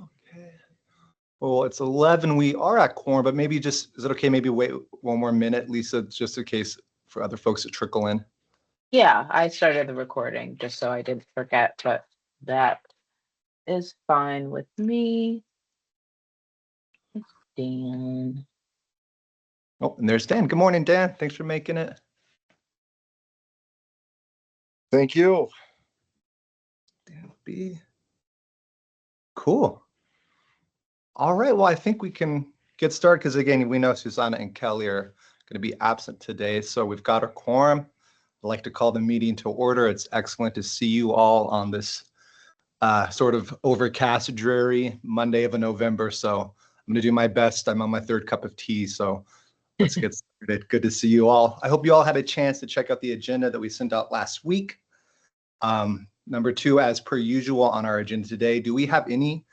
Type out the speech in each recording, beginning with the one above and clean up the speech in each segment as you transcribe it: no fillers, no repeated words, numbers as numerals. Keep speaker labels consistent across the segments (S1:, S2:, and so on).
S1: Okay. Well, it's 11. We are at quorum, but maybe just, is it okay? Maybe wait one more minute, Lisa, just in case for other folks to trickle in.
S2: Yeah, I started the recording just so I didn't forget, but that is fine with me. It's Dan.
S1: Oh, and there's Dan. Good morning, Dan. Thanks for making it.
S3: Thank you.
S1: Dan B. Cool. All right. Well, I think we can get started because, again, we know Susanna and Kelly are going to be absent today. So we've got our quorum. I'd like to call the meeting to order. It's excellent to see you all on this sort of overcast, dreary Monday of November. So I'm going to do my best. I'm on my third cup of tea. So let's get started. Good to see you all. I hope you all had a chance to check out the agenda that we sent out last week. Number 2, as per usual on our agenda today, do we have any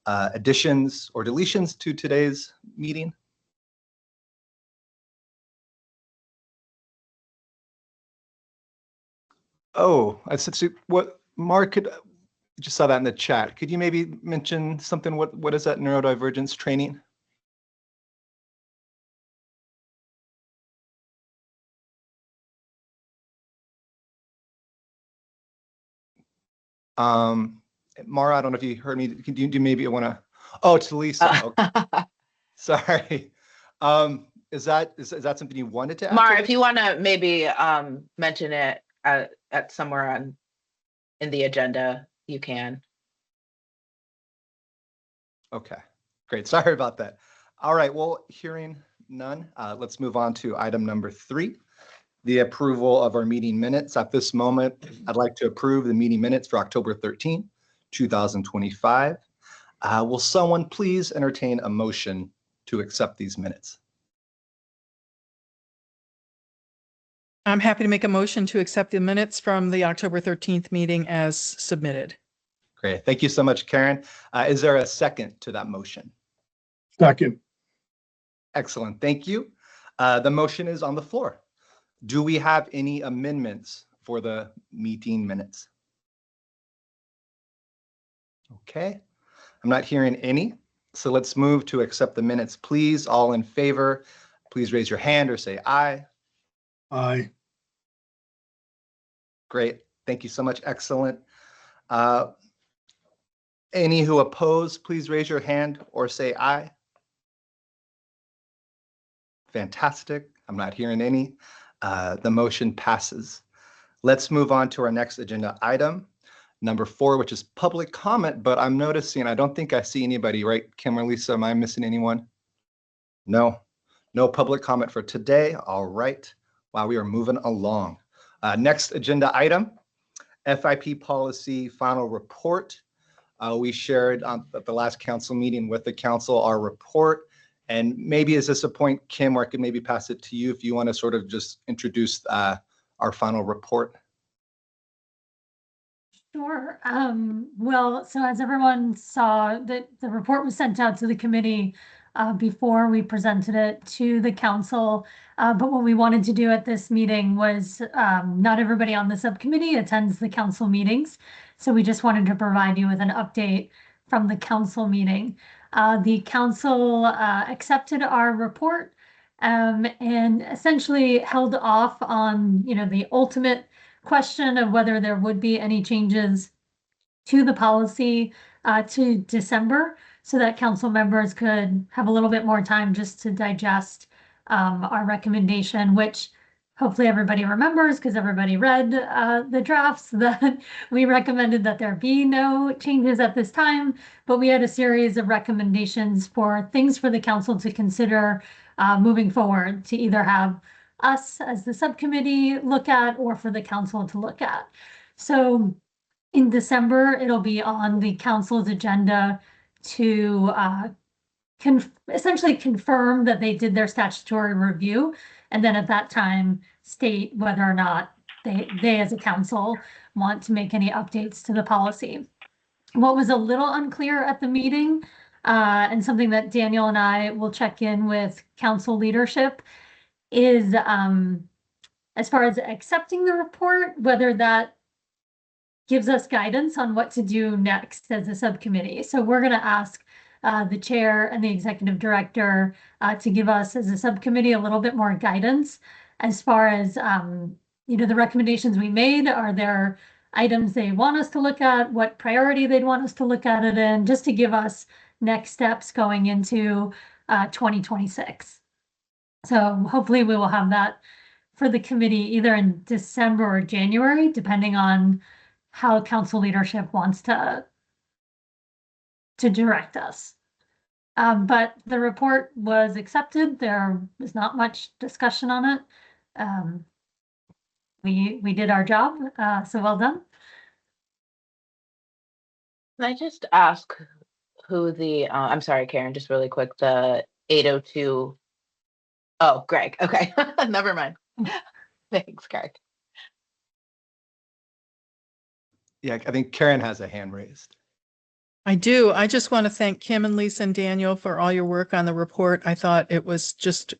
S1: additions or deletions to today's meeting? Oh, I said, what Mark could just saw that in the chat. Could you maybe mention something? What is that neurodivergence training? Mara, I don't know if you heard me. Do you maybe want to? Oh, to Lisa. Okay. Sorry. Is that something you wanted to add?
S2: Mara, if you want to maybe mention it at somewhere in the agenda, you can.
S1: Okay, great. Sorry about that. All right. Well, hearing none, let's move on to item number 3. The approval of our meeting minutes. At this moment, I'd like to approve the meeting minutes for October 13, 2025. Will someone please entertain a motion to accept these minutes?
S4: I'm happy to make a motion to accept the minutes from the October 13th meeting as submitted.
S1: Great. Thank you so much, Karen. Is there a second to that motion?
S3: Second.
S1: Excellent. Thank you. The motion is on the floor. Do we have any amendments for the meeting minutes? Okay. I'm not hearing any. So let's move to accept the minutes, please. All in favor, please raise your hand or say aye.
S3: Aye.
S1: Great. Thank you so much. Excellent. Any who oppose, please raise your hand or say aye. Fantastic. I'm not hearing any. The motion passes. Let's move on to our next agenda item, number 4, which is public comment, but I'm noticing, I don't think I see anybody, right? Kim or Lisa, am I missing anyone? No public comment for today. All right. Wow, we are moving along. Next agenda item, FIP policy final report. We shared at the last council meeting with the council our report. And maybe is this a point, Kim, where I could maybe pass it to you if you want to sort of just introduce our final report?
S5: Sure. Well, so as everyone saw, the report was sent out to the committee before we presented it to the council. But what we wanted to do at this meeting was not everybody on the subcommittee attends the council meetings. So we just wanted to provide you with an update from the council meeting. The council accepted our report and essentially held off on, the ultimate question of whether there would be any changes to the policy to December, so that council members could have a little bit more time just to digest our recommendation, which hopefully everybody remembers because everybody read the drafts, that we recommended that there be no changes at this time, but we had a series of recommendations for things for the council to consider moving forward, to either have us as the subcommittee look at or for the council to look at. So in December, it'll be on the council's agenda to essentially confirm that they did their statutory review, and then at that time state whether or not they as a council want to make any updates to the policy. What was a little unclear at the meeting, and something that Daniel and I will check in with council leadership, is as far as accepting the report, whether that gives us guidance on what to do next as a subcommittee. So we're going to ask the chair and the executive director to give us as a subcommittee a little bit more guidance as far as, the recommendations we made. Are there items they want us to look at, what priority they'd want us to look at it in, just to give us next steps going into 2026. So hopefully we will have that for the committee either in December or January, depending on how council leadership wants to direct us. But the report was accepted. There was not much discussion on it. We did our job, so well done.
S2: Can I just ask who the, I'm sorry, Karen, just really quick, the 802. Oh, Greg. Okay. Never mind. Thanks, Greg.
S1: Yeah, I think Karen has a hand raised.
S4: I do. I just want to thank Kim and Lisa and Daniel for all your work on the report. I thought it was just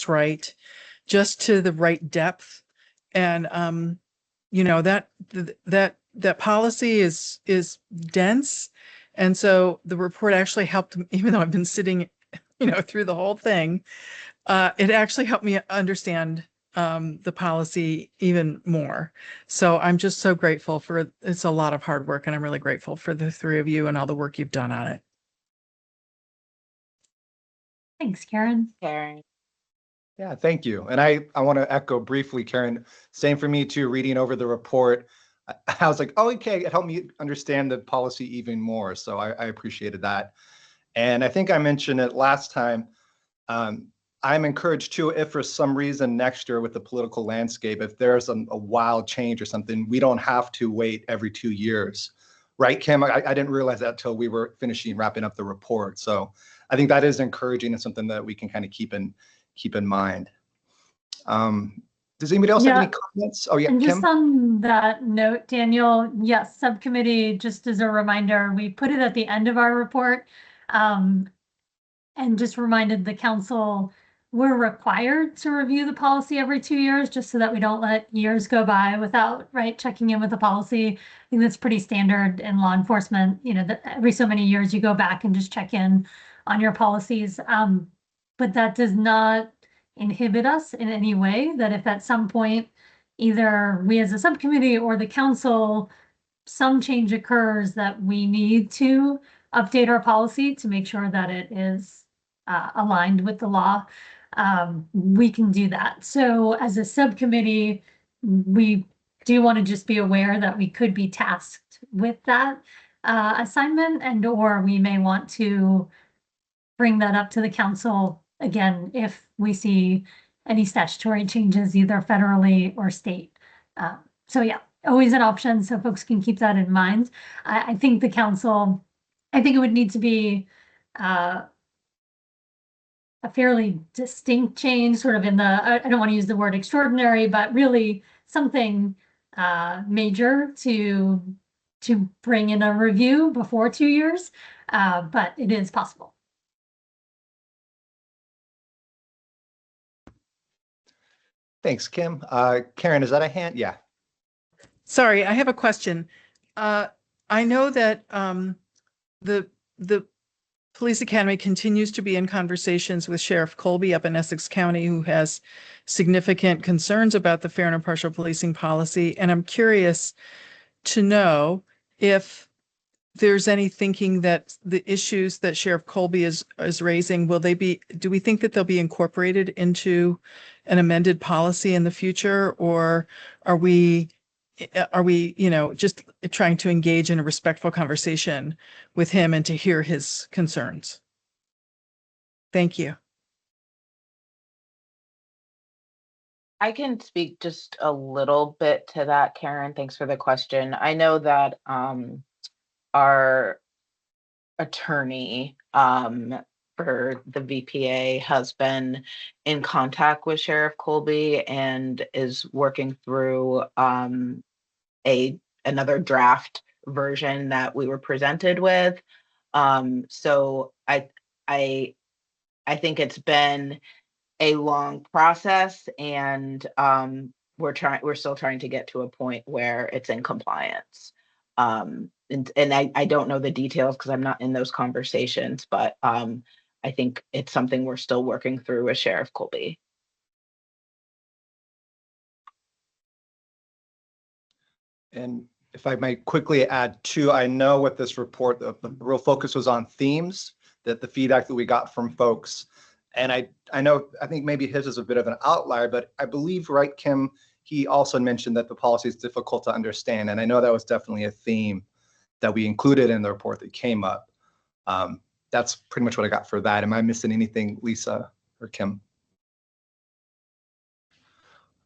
S4: right, just to the right depth. And, that policy is dense. And so the report actually helped, even though I've been sitting, through the whole thing, it actually helped me understand the policy even more. So I'm just so grateful it's a lot of hard work, and I'm really grateful for the three of you and all the work you've done on it.
S5: Thanks, Karen.
S2: Karen.
S1: Yeah, thank you. And I want to echo briefly, Karen, same for me too, reading over the report. I was like, oh, okay, it helped me understand the policy even more. So I appreciated that. And I think I mentioned it last time. I'm encouraged too, if for some reason next year with the political landscape, if there's a wild change or something, we don't have to wait every 2 years. Right, Kim? I didn't realize that till we were wrapping up the report. So I think that is encouraging and something that we can kind of keep in mind. Does anybody else have any comments? Oh yeah,
S5: and just
S1: Kim?
S5: on that note, Daniel, yes, subcommittee, just as a reminder, we put it at the end of our report, and just reminded the council we're required to review the policy every 2 years, just so that we don't let years go by without checking in with the policy. I think that's pretty standard in law enforcement, that every so many years you go back and just check in on your policies. But that does not inhibit us in any way, that if at some point either we as a subcommittee or the council, some change occurs that we need to update our policy to make sure that it is aligned with the law, we can do that. So as a subcommittee, we do want to just be aware that we could be tasked with that assignment, and or we may want to bring that up to the council again if we see any statutory changes either federally or state. So yeah, always an option, so folks can keep that in mind. I think the council, I think it would need to be a fairly distinct change, sort of in the, I don't want to use the word extraordinary, but really something major to bring in a review before 2 years, but it is possible.
S1: Thanks, Kim. Karen, is that a hand? Yeah.
S4: Sorry, I have a question. I know that the Police Academy continues to be in conversations with Sheriff Colby up in Essex County, who has significant concerns about the fair and impartial policing policy. And I'm curious to know if there's any thinking that the issues that Sheriff Colby is raising, do we think that they'll be incorporated into an amended policy in the future, or are we just trying to engage in a respectful conversation with him and to hear his concerns? Thank you.
S2: I can speak just a little bit to that, Karen. Thanks for the question. I know that our attorney for the VPA has been in contact with Sheriff Colby and is working through another draft version that we were presented with. So I think it's been a long process, and we're still trying to get to a point where it's in compliance. And I don't know the details because I'm not in those conversations, but I think it's something we're still working through with Sheriff Colby.
S1: And if I might quickly add too, I know with this report, the real focus was on themes, that the feedback that we got from folks. And I know, I think maybe his is a bit of an outlier, but I believe, right, Kim, he also mentioned that the policy is difficult to understand. And I know that was definitely a theme that we included in the report that came up. That's pretty much what I got for that. Am I missing anything, Lisa or Kim?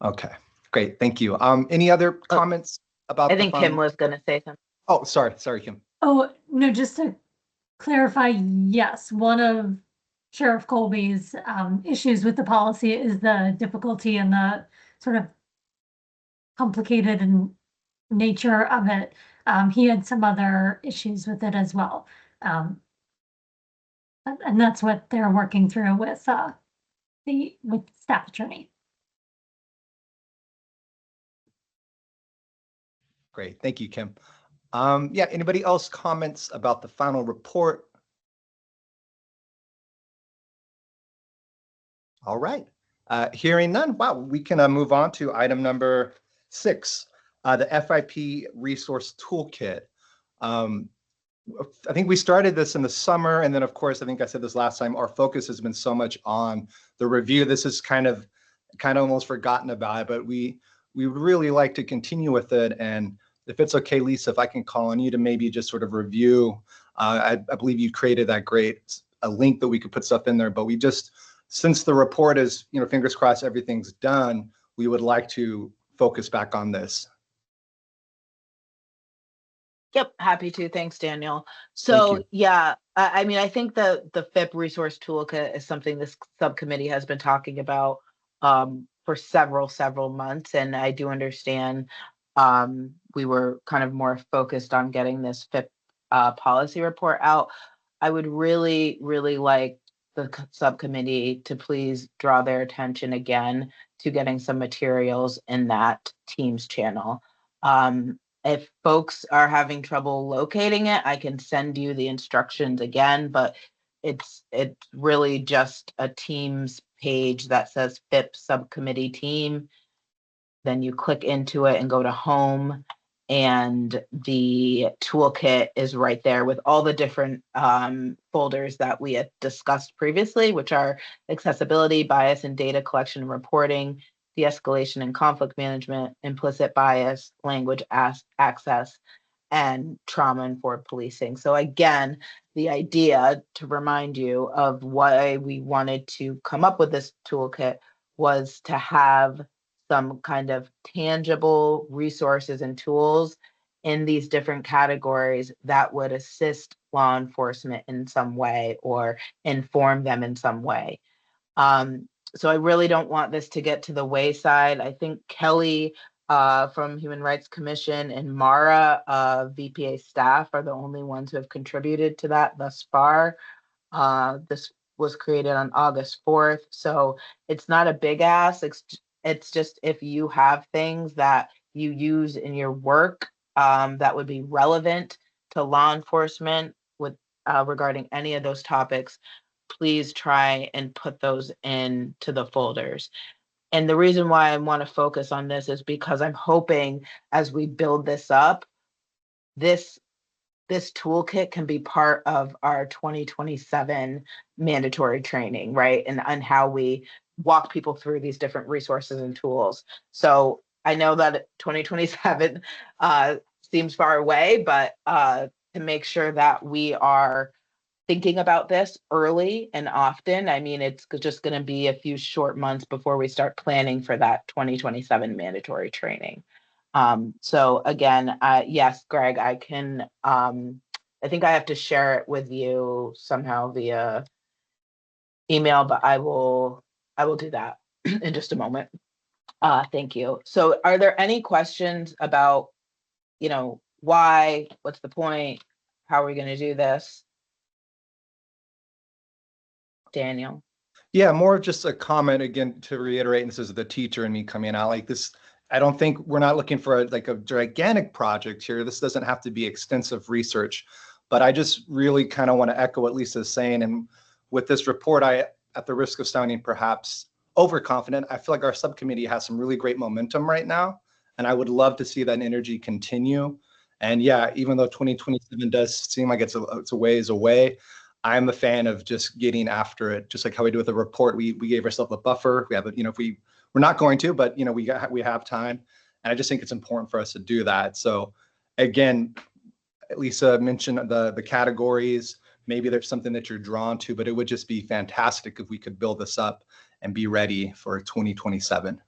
S1: Okay, great, thank you. Any other comments about
S2: I
S1: the
S2: think
S1: final?
S2: Kim was going to say something.
S1: Oh, sorry, Kim.
S5: Oh, no, just to clarify, yes, one of Sheriff Colby's issues with the policy is the difficulty and the sort of complicated and nature of it. He had some other issues with it as well. And that's what they're working through with staff attorney.
S1: Great, thank you, Kim. Yeah, anybody else comments about the final report? All right, hearing none, wow, we can move on to item number 6, the FIP resource toolkit. I think we started this in the summer, and then of course, I think I said this last time, our focus has been so much on the review. This is kind of almost forgotten about it, but we would really like to continue with it. And if it's okay, Lisa, if I can call on you to maybe just sort of review, I believe you created that a link that we could put stuff in there, but we just, since the report is, fingers crossed, everything's done, we would like to focus back on this.
S2: Yep, happy to. Thanks, Daniel. So yeah, I mean, I think the FIP resource toolkit is something this subcommittee has been talking about for several months, and I do understand we were kind of more focused on getting this FIP policy report out. I would really like the subcommittee to please draw their attention again to getting some materials in that Teams channel. If folks are having trouble locating it, I can send you the instructions again, but it's really just a Teams page that says FIP subcommittee team. Then you click into it and go to home, and the toolkit is right there with all the different folders that we had discussed previously, which are accessibility, bias and data collection and reporting, de-escalation and conflict management, implicit bias, language access, and trauma-informed policing. So again, the idea, to remind you of why we wanted to come up with this toolkit, was to have some kind of tangible resources and tools in these different categories that would assist law enforcement in some way or inform them in some way. So I really don't want this to get to the wayside. I think Kelly from Human Rights Commission and Mara, VPA staff, are the only ones who have contributed to that thus far. This was created on August 4th, so it's not a big ask. It's just if you have things that you use in your work that would be relevant to law enforcement with regarding any of those topics, please try and put those into the folders. And the reason why I want to focus on this is because I'm hoping as we build this up, this toolkit can be part of our 2027 mandatory training, right? And how we walk people through these different resources and tools. So I know that 2027 seems far away, but to make sure that we are thinking about this early and often. I mean, it's just going to be a few short months before we start planning for that 2027 mandatory training. So again, yes, Greg, I can, I think I have to share it with you somehow via email, but I will do that in just a moment. Thank you. So are there any questions about, why, what's the point? How are we going to do this? Daniel?
S1: Yeah, more of just a comment again to reiterate, and this is the teacher and me coming out, like this, I don't think we're not looking for like a gigantic project here. This doesn't have to be extensive research, but I just really kind of want to echo what Lisa's saying. And with this report, at the risk of sounding perhaps overconfident, I feel like our subcommittee has some really great momentum right now. And I would love to see that energy continue. And yeah, even though 2027 does seem like it's a ways away, I'm a fan of just getting after it. Just like how we do with the report, we gave ourselves a buffer. We have if we're not going to, but we have time. And I just think it's important for us to do that. So again, Lisa mentioned the categories. Maybe there's something that you're drawn to, but it would just be fantastic if we could build this up and be ready for 2027.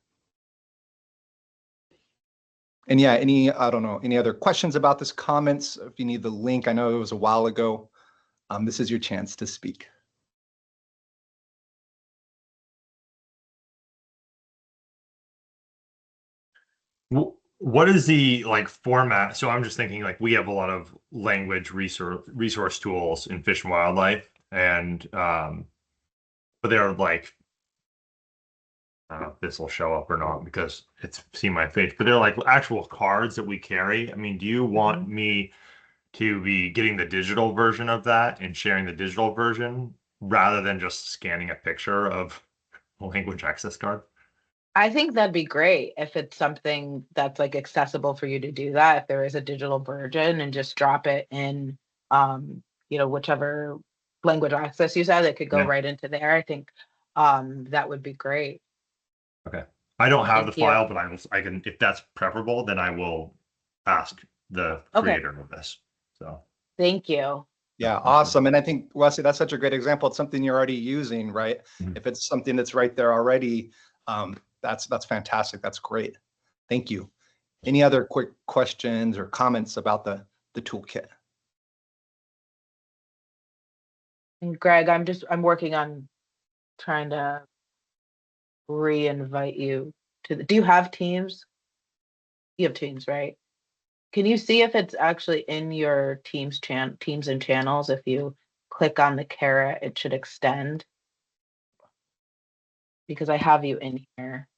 S1: And yeah, any other questions about this, comments? If you need the link, I know it was a while ago. This is your chance to speak.
S6: What is the format? So I'm just thinking we have a lot of language resource tools in Fish and Wildlife, and but they're I don't know if this will show up or not because it's seen my face, but they're actual cards that we carry. I mean, do you want me to be getting the digital version of that and sharing the digital version rather than just scanning a picture of a language access card?
S2: I think that'd be great if it's something that's accessible for you to do that. If there is a digital version, and just drop it in, whichever language access you said, it could go right into there. I think that would be great.
S6: Okay. I don't have
S2: Thank
S6: the
S2: you.
S6: file, but I can, if that's preferable, then I will ask the creator of this. So
S2: Thank you.
S1: Yeah, awesome. And I think, Wesley, that's such a great example. It's something you're already using, right?
S6: Mhm.
S1: If it's something that's right there already, that's fantastic. That's great. Thank you. Any other quick questions or comments about the toolkit?
S2: And Greg, I'm working on trying to re-invite you to do you have Teams? You have Teams, right? Can you see if it's actually in your Teams and channels? If you click on the caret, it should extend. Because I have you in here.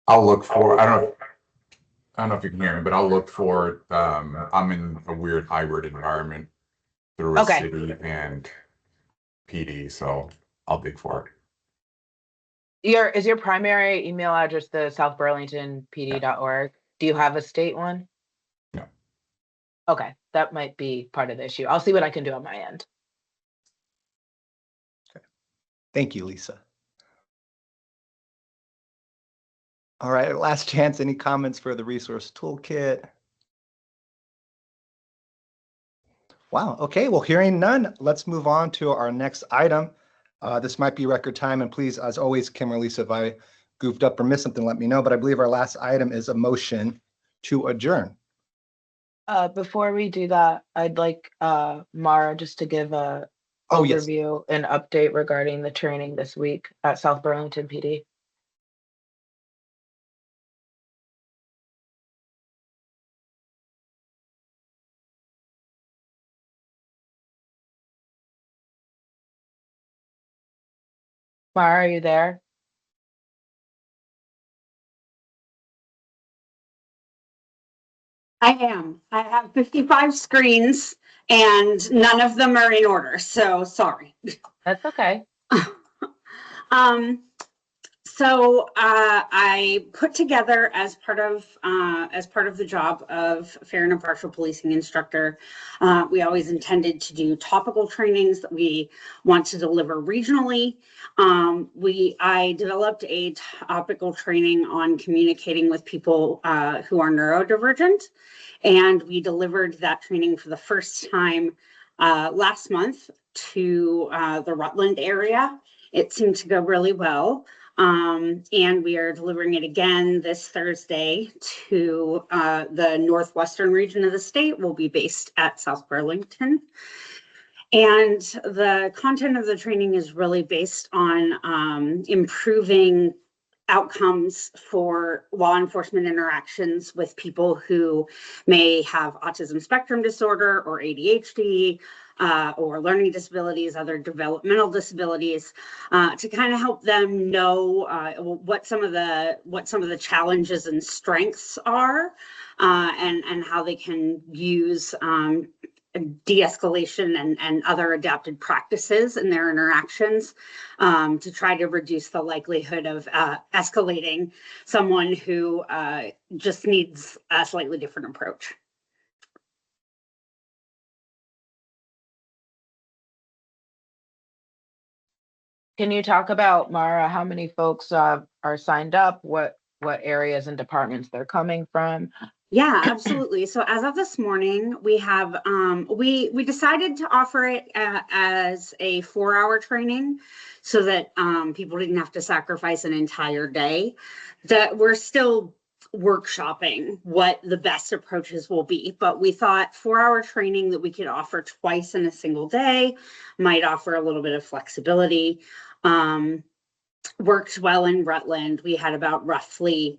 S7: I'll look for, I don't know if you can hear me, but I'll look for, I'm in a weird hybrid environment through a
S2: Okay.
S7: city and PD, so I'll dig for it.
S2: Is your primary email address the southburlingtonpd.org? Do you have a state one?
S7: No.
S2: Okay, that might be part of the issue. I'll see what I can do on my end.
S1: Okay. Thank you, Lisa. All right, last chance. Any comments for the resource toolkit? Wow. Okay. Well, hearing none, let's move on to our next item. This might be record time, and please, as always, Kim or Lisa, if I goofed up or missed something, let me know. But I believe our last item is a motion to adjourn.
S2: Before we do that, I'd like Mara just to give a overview and update regarding the training this week at South Burlington PD. Mara, are you there?
S8: I am. I have 55 screens and none of them are in order, so sorry.
S2: That's okay.
S8: I put together as part of the job of fair and impartial policing instructor. We always intended to do topical trainings that we want to deliver regionally. I developed a topical training on communicating with people who are neurodivergent, and we delivered that training for the first time last month to the Rutland area. It seemed to go really well. And we are delivering it again this Thursday to the northwestern region of the state. We'll be based at South Burlington. And the content of the training is really based on improving outcomes for law enforcement interactions with people who may have autism spectrum disorder or ADHD, or learning disabilities, other developmental disabilities, to kind of help them know what some of the challenges and strengths are, and how they can use de-escalation and other adapted practices in their interactions, to try to reduce the likelihood of escalating someone who just needs a slightly different approach.
S2: Can you talk about, Mara, how many folks are signed up, what areas and departments they're coming from?
S8: Yeah, absolutely. So as of this morning, we have we decided to offer it as a 4-hour training, so that people didn't have to sacrifice an entire day. That we're still workshopping what the best approaches will be, but we thought 4-hour training that we could offer twice in a single day might offer a little bit of flexibility. Worked well in Rutland. We had about roughly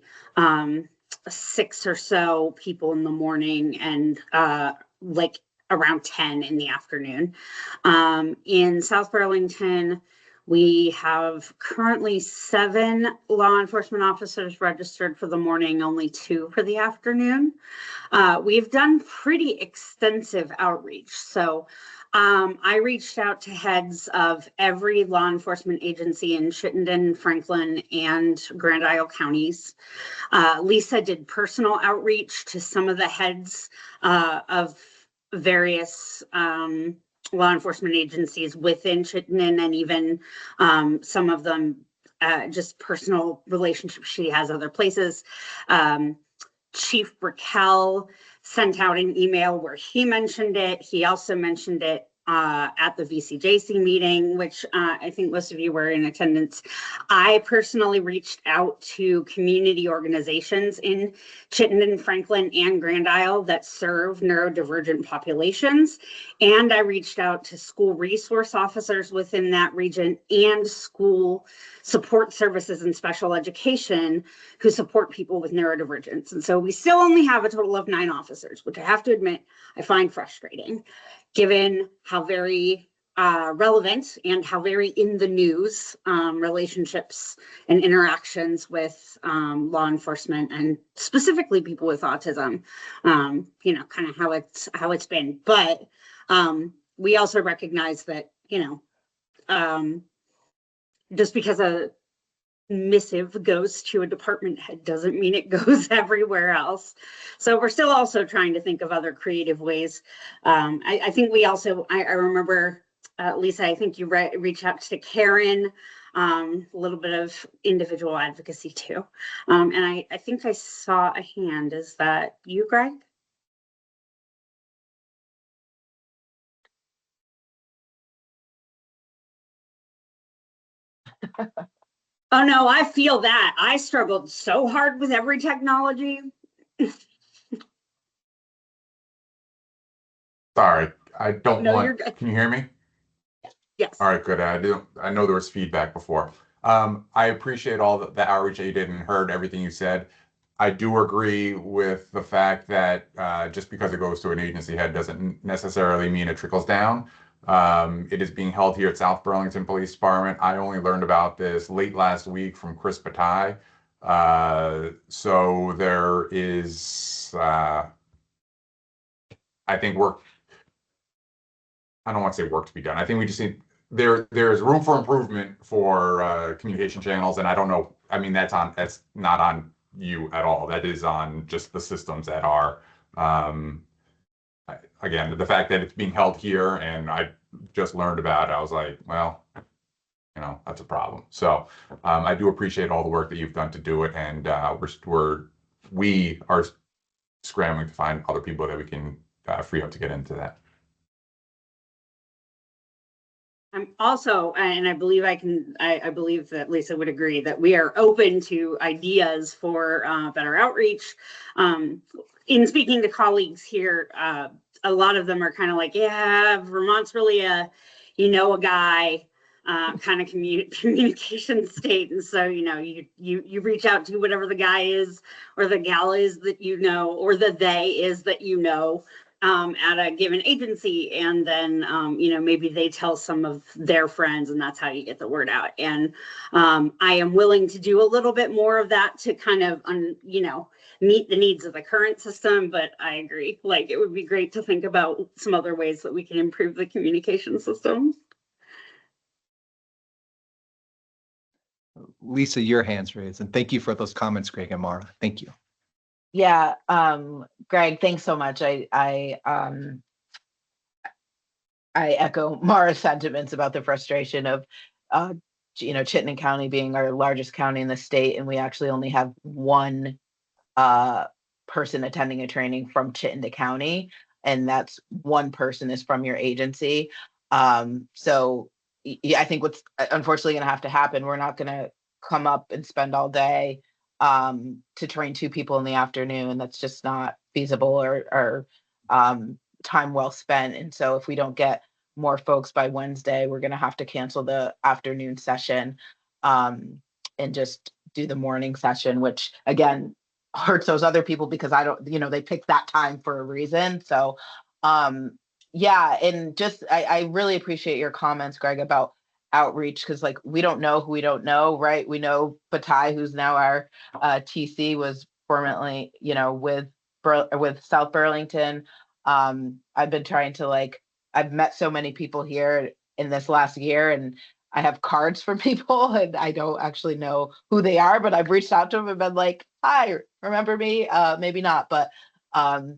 S8: 6 or so people in the morning, and like around 10 in the afternoon. In South Burlington, we have currently 7 law enforcement officers registered for the morning, only 2 for the afternoon. We've done pretty extensive outreach. So I reached out to heads of every law enforcement agency in Chittenden, Franklin, and Grand Isle counties. Lisa did personal outreach to some of the heads of various law enforcement agencies within Chittenden, and even some of them just personal relationships she has other places. Chief Brickell sent out an email where he mentioned it. He also mentioned it at the VCJC meeting, which I think most of you were in attendance. I personally reached out to community organizations in Chittenden, Franklin, and Grand Isle that serve neurodivergent populations. And I reached out to school resource officers within that region and school support services and special education who support people with neurodivergence. And so we still only have a total of 9 officers, which I have to admit, I find frustrating, given how very relevant and how very in the news relationships and interactions with law enforcement, and specifically people with autism, you know, kind of how it's been. But we also recognize that, you know, just because a missive goes to a department head doesn't mean it goes everywhere else. So we're still also trying to think of other creative ways. I think we also, I remember, Lisa, I think you reached out to Karen, a little bit of individual advocacy too. And I think I saw a hand. Is that you, Greg? Oh no, I feel that. I struggled so hard with every technology.
S7: Sorry, I don't
S8: No,
S7: want,
S8: you're good.
S7: can you hear me?
S8: Yes.
S7: All right, good. I know there was feedback before. I appreciate all the outreach that you did and heard everything you said. I do agree with the fact that just because it goes to an agency head doesn't necessarily mean it trickles down. It is being held here at South Burlington Police Department. I only learned about this late last week from Chris Bataille. So there is, I think I don't want to say work to be done. I think we just need, there's room for improvement for communication channels. And I don't know, I mean, that's not on you at all. That is on just the systems that are, again, the fact that it's being held here and I just learned about it, I was like, well, you know, that's a problem. So I do appreciate all the work that you've done to do it. And we are scrambling to find other people that we can free up to get into that.
S8: I'm also, and I believe I believe that Lisa would agree that we are open to ideas for better outreach. In speaking to colleagues here, a lot of them are kind of like, yeah, Vermont's really a guy kind of communication state. And so, you reach out to whatever the guy is or the gal is that you know, or the they is that you know, at a given agency. And then, maybe they tell some of their friends, and that's how you get the word out. And I am willing to do a little bit more of that to kind of, meet the needs of the current system. But I agree, like, it would be great to think about some other ways that we can improve the communication system.
S1: Lisa, your hand's raised, and thank you for those comments, Greg and Mara. Thank you.
S2: Yeah, Greg, thanks so much. I echo Mara's sentiments about the frustration of, Chittenden County being our largest county in the state, and we actually only have one person attending a training from Chittenden County, and that's one person is from your agency. So yeah, I think what's unfortunately going to have to happen, we're not going to come up and spend all day to train 2 people in the afternoon. That's just not feasible or time well spent. And so if we don't get more folks by Wednesday, we're going to have to cancel the afternoon session and just do the morning session, which again hurts those other people because they picked that time for a reason. So yeah, and just I really appreciate your comments, Greg, about outreach, because like we don't know who we don't know, right? We know Batai, who's now our TC, was formerly, with South Burlington. I've been trying to I've met so many people here in this last year, and I have cards for people, and I don't actually know who they are, but I've reached out to them and been like, "Hi, remember me?" Maybe not, but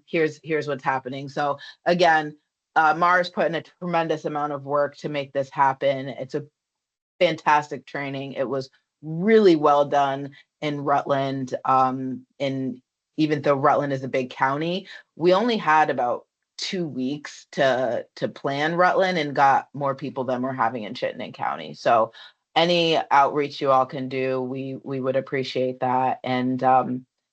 S2: here's what's happening. So again, Mara's put in a tremendous amount of work to make this happen. It's a fantastic training. It was really well done in Rutland. And even though Rutland is a big county, we only had about 2 weeks to plan Rutland and got more people than we're having in Chittenden County. So any outreach you all can do, we would appreciate that. And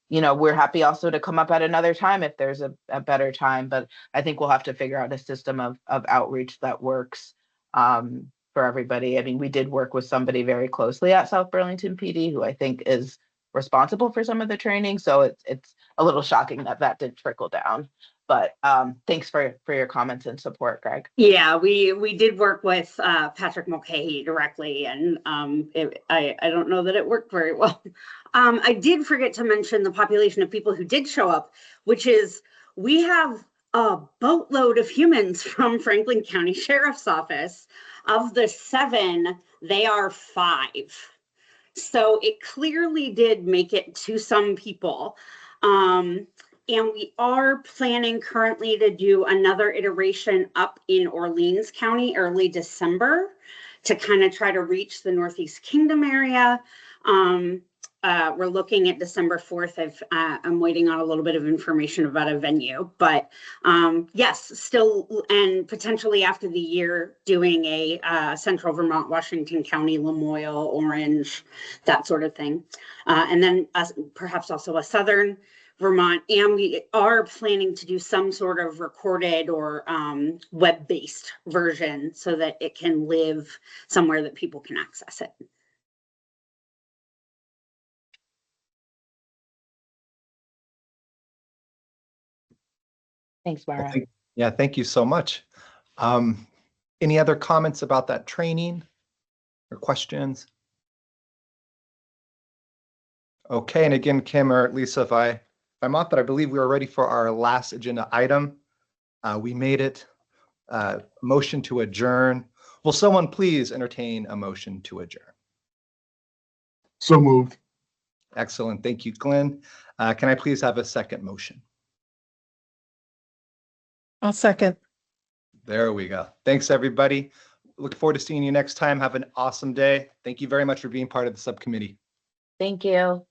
S2: we're happy also to come up at another time if there's a better time, but I think we'll have to figure out a system of outreach that works for everybody. I mean, we did work with somebody very closely at South Burlington PD who I think is responsible for some of the training. So it's a little shocking that didn't trickle down. But thanks for your comments and support, Greg.
S8: Yeah, we did work with Patrick Mulcahy directly, and I don't know that it worked very well. I did forget to mention the population of people who did show up, which is we have a boatload of humans from Franklin County Sheriff's Office. Of the 7, they are 5. So it clearly did make it to some people. And we are planning currently to do another iteration up in Orleans County early December to kind of try to reach the Northeast Kingdom area. We're looking at December 4th. I'm waiting on a little bit of information about a venue, but yes, still, and potentially after the year doing a Central Vermont, Washington County, Lamoille, Orange, that sort of thing. And then perhaps also a Southern Vermont, and we are planning to do some sort of recorded or web-based version so that it can live somewhere that people can access it.
S2: Thanks, Mara.
S1: Yeah, thank you so much. Any other comments about that training or questions? Okay, and again, Kim or Lisa, if I'm off, but I believe we are ready for our last agenda item. We made it. Motion to adjourn. Will someone please entertain a motion to adjourn?
S3: So moved.
S1: Excellent. Thank you, Glenn. Can I please have a second motion?
S4: I'll second.
S1: There we go. Thanks, everybody. Look forward to seeing you next time. Have an awesome day. Thank you very much for being part of the subcommittee.
S2: Thank you.